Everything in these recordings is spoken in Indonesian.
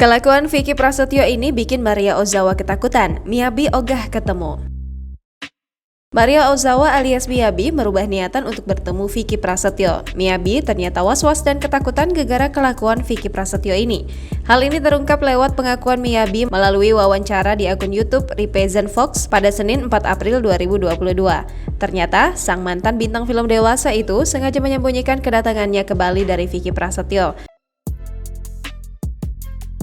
Kelakuan Vicky Prasetyo ini bikin Maria Ozawa ketakutan. Miyabi ogah ketemu. Maria Ozawa alias Miyabi merubah niatan untuk bertemu Vicky Prasetyo. Miyabi ternyata was-was dan ketakutan gara-gara kelakuan Vicky Prasetyo ini. Hal ini terungkap lewat pengakuan Miyabi melalui wawancara di akun YouTube Repezen Fox pada Senin 4 April 2022. Ternyata, sang mantan bintang film dewasa itu sengaja menyembunyikan kedatangannya ke Bali dari Vicky Prasetyo.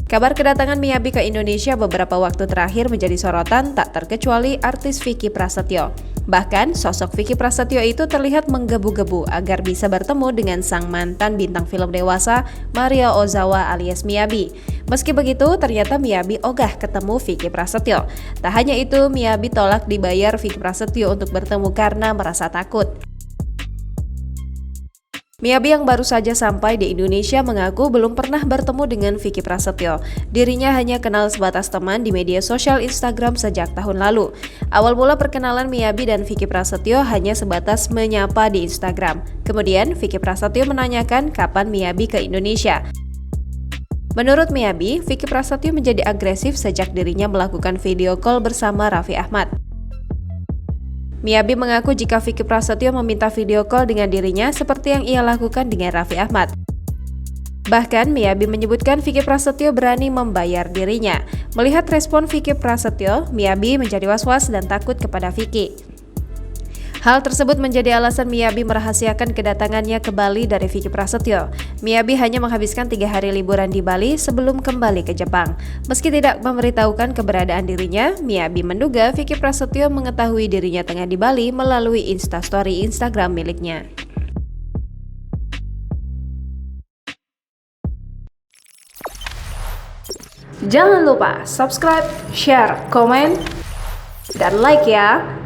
Kabar kedatangan Miyabi ke Indonesia beberapa waktu terakhir menjadi sorotan tak terkecuali artis Vicky Prasetyo. Bahkan, sosok Vicky Prasetyo itu terlihat menggebu-gebu agar bisa bertemu dengan sang mantan bintang film dewasa Maria Ozawa alias Miyabi. Meski begitu, ternyata Miyabi ogah ketemu Vicky Prasetyo. Tak hanya itu, Miyabi tolak dibayar Vicky Prasetyo untuk bertemu karena merasa takut. Miyabi yang baru saja sampai di Indonesia mengaku belum pernah bertemu dengan Vicky Prasetyo. Dirinya hanya kenal sebatas teman di media sosial Instagram sejak tahun lalu. Awal mula perkenalan Miyabi dan Vicky Prasetyo hanya sebatas menyapa di Instagram. Kemudian Vicky Prasetyo menanyakan kapan Miyabi ke Indonesia. Menurut Miyabi, Vicky Prasetyo menjadi agresif sejak dirinya melakukan video call bersama Raffi Ahmad. Miyabi mengaku jika Vicky Prasetyo meminta video call dengan dirinya seperti yang ia lakukan dengan Raffi Ahmad. Bahkan Miyabi menyebutkan Vicky Prasetyo berani membayar dirinya. Melihat respon Vicky Prasetyo, Miyabi menjadi was-was dan takut kepada Vicky. Hal tersebut menjadi alasan Miyabi merahasiakan kedatangannya ke Bali dari Vicky Prasetyo. Miyabi hanya menghabiskan 3 hari liburan di Bali sebelum kembali ke Jepang. Meski tidak memberitahukan keberadaan dirinya, Miyabi menduga Vicky Prasetyo mengetahui dirinya tengah di Bali melalui Instastory Instagram miliknya. Jangan lupa subscribe, share, komen, dan like ya!